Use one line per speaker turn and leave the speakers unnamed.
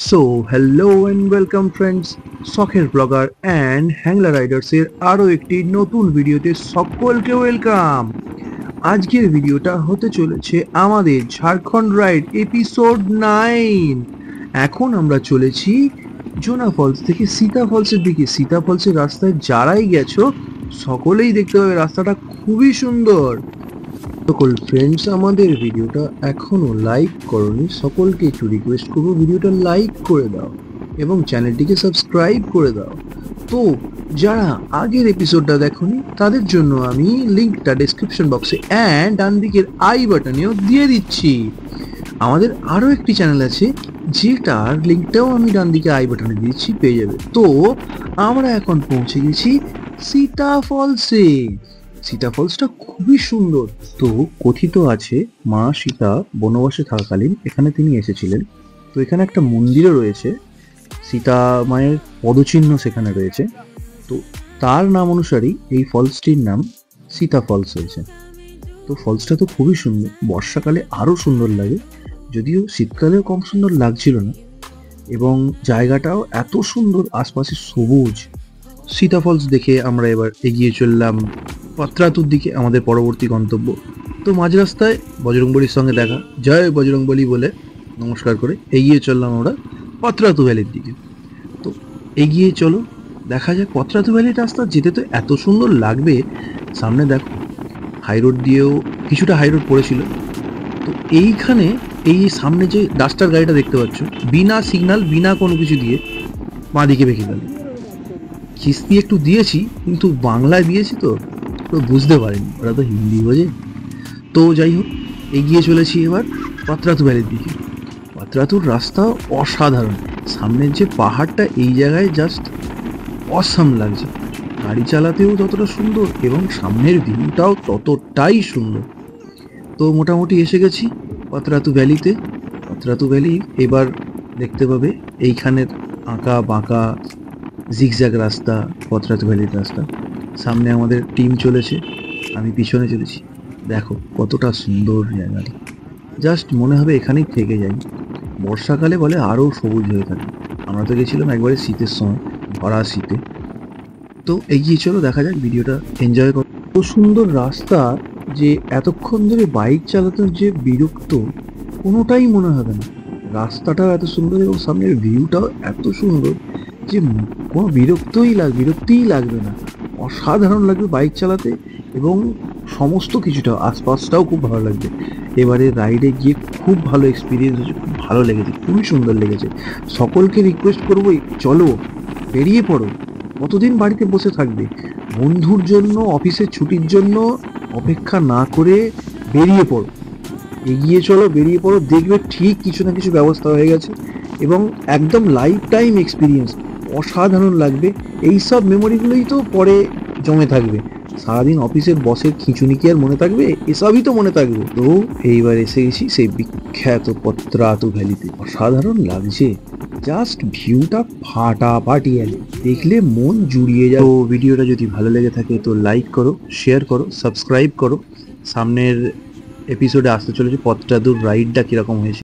So hello and welcome friends, শখের blogger and হ্যাংলার রাইডার্সের আরও একটি নতুন ভিডিওতে সকলকে ওয়েলকাম। আজকের ভিডিওটা হতে চলেছে আমাদের ঝাড়খণ্ড রাইড এপিসোড 9। এখন আমরা চলেছি জোনা ফলস থেকে সীতা ফলসের দিকে। সীতা ফলসের রাস্তায় যারাই গেছো সকলেই দেখতে পাবে রাস্তাটা খুবই সুন্দর। সকল ফ্রেন্ডস আমাদের ভিডিওটা এখনো লাইক করনি, সকলকে একটু রিকোয়েস্ট করবো ভিডিওটা লাইক করে দাও এবং চ্যানেলটিকে সাবস্ক্রাইব করে দাও। তো যারা আগের এপিসোডটা দেখোনি তাদের জন্য আমি লিঙ্কটা ডেসক্রিপশন বক্সে অ্যান্ড ডান দিকের আই বাটনেও দিয়ে দিচ্ছি। আমাদের আরও একটি চ্যানেল আছে যেটার লিঙ্কটাও আমি ডান দিকে আই বাটনে দিচ্ছি, পেয়ে যাবে। তো আমরা এখন পৌঁছে গেছি সীতা ফলসে। সীতা ফলসটা খুবই সুন্দর। তো কথিত আছে মা সীতা বনবাসে থাকাকালীন এখানে তিনি এসেছিলেন। তো এখানে একটা মন্দিরও রয়েছে, সীতা মায়ের পদচিহ্ন সেখানে রয়েছে। তো তার নাম অনুসারেই এই ফলসটির নাম সীতা ফলস হয়েছে। তো ফলসটা তো খুবই সুন্দর, বর্ষাকালে আরও সুন্দর লাগে, যদিও শীতকালেও কম সুন্দর লাগছিল না। এবং জায়গাটাও এত সুন্দর, আশপাশে সবুজ। সীতা ফলস দেখে আমরা এবার এগিয়ে চললাম পাত্রাতুর দিকে, আমাদের পরবর্তী গন্তব্য। তো মাঝ রাস্তায় বজরংবলীর সঙ্গে দেখা, জয় বজরংবলী বলে নমস্কার করে এগিয়ে চললাম আমরা পাত্রাতু ভ্যালির দিকে। তো এগিয়ে চলো, দেখা যাক পাত্রাতু ভ্যালির রাস্তা যেতে তো এত সুন্দর লাগবে। সামনে দেখো হাইরোড দিয়েও কিছুটা হাইরোড পড়েছিল। তো এইখানে এই সামনে যে ডাস্টার গাড়িটা দেখতে পাচ্ছ, বিনা সিগন্যাল বিনা কোনো কিছু দিয়ে বাঁ দিকে বেঁকে গেল। কিস্তি একটু দিয়েছি কিন্তু বাংলায় দিয়েছি তো বুঝতে পারিনি, ওরা তো হিন্দি বোঝে। তো যাই হোক, এগিয়ে চলেছি এবার পাত্রাতু ভ্যালির দিকে। পাত্রাতুর রাস্তা অসাধারণ, সামনের যে পাহাড়টা এই জায়গায় জাস্ট অসাম লাগছে। গাড়ি চালাতেও যতটা সুন্দর এবং সামনের ভিউটাও ততটাই সুন্দর। তো মোটামুটি এসে গেছি পাত্রাতু ভ্যালিতে। পাত্রাতু ভ্যালি এবার দেখতে পাবে এইখানের আঁকা বাঁকা জিগজ্যাগ রাস্তা, পাত্রাতু ভ্যালির রাস্তা। সামনে আমাদের টিম চলেছে, আমি পিছনে চলেছি। দেখো কতটা সুন্দর জায়গাটি, জাস্ট মনে হবে এখানেই থেকে যাই। বর্ষাকালে বলে আরও সবুজ হয়ে থাকে। আমরা তো গেছিলাম একবারে শীতের সময়, ভরা শীতে। তো এগিয়ে চলো, দেখা যাক, ভিডিওটা এনজয় করো। তো সুন্দর রাস্তা যে এতক্ষণ ধরে বাইক চালাতে যে বিরক্ত কোনোটাই মনে হবে না। রাস্তাটাও এত সুন্দর এবং সামনের ভিউটাও এত সুন্দর যে কোনো বিরক্তিই লাগবে না। অসাধারণ লাগবে বাইক চালাতে এবং সমস্ত কিছুটা আশপাশটাও খুব ভালো লাগবে। এবারে রাইডে গিয়ে খুব ভালো এক্সপিরিয়েন্স হয়েছে, খুব ভালো লেগেছে, খুবই সুন্দর লেগেছে। সকলকে রিকোয়েস্ট করবো চলো বেরিয়ে পড়ো, কতদিন বাড়িতে বসে থাকবে। বন্ধুর জন্য, অফিসের ছুটির জন্য অপেক্ষা না করে বেরিয়ে পড়ো, এগিয়ে চলো, বেরিয়ে পড়ো, দেখবে ঠিক কিছু না কিছু ব্যবস্থা হয়ে গেছে এবং একদম লাইফ টাইম এক্সপিরিয়েন্স, অসাধারণ লাগবে। এইসব মেমোরিগুলোই তো পরে জমে থাকবে। সারাদিন অফিসের বসের খিঁচুনি কি আর মনে থাকবে? এসবই তো মনে থাকবে। তো এইবার এসে গেছি সেই বিখ্যাত পাত্রাতু ভ্যালিতে। অসাধারণ লাগছে, জাস্ট ভিউটা ফাটাফাটি, দেখলে মন জুড়িয়ে যায়। তো ভিডিওটা যদি ভালো লেগে থাকে তো লাইক করো, শেয়ার করো, সাবস্ক্রাইব করো। সামনের এপিসোডে আসতে চলেছে পাত্রাতুর রাইডটা কীরকম হয়েছে।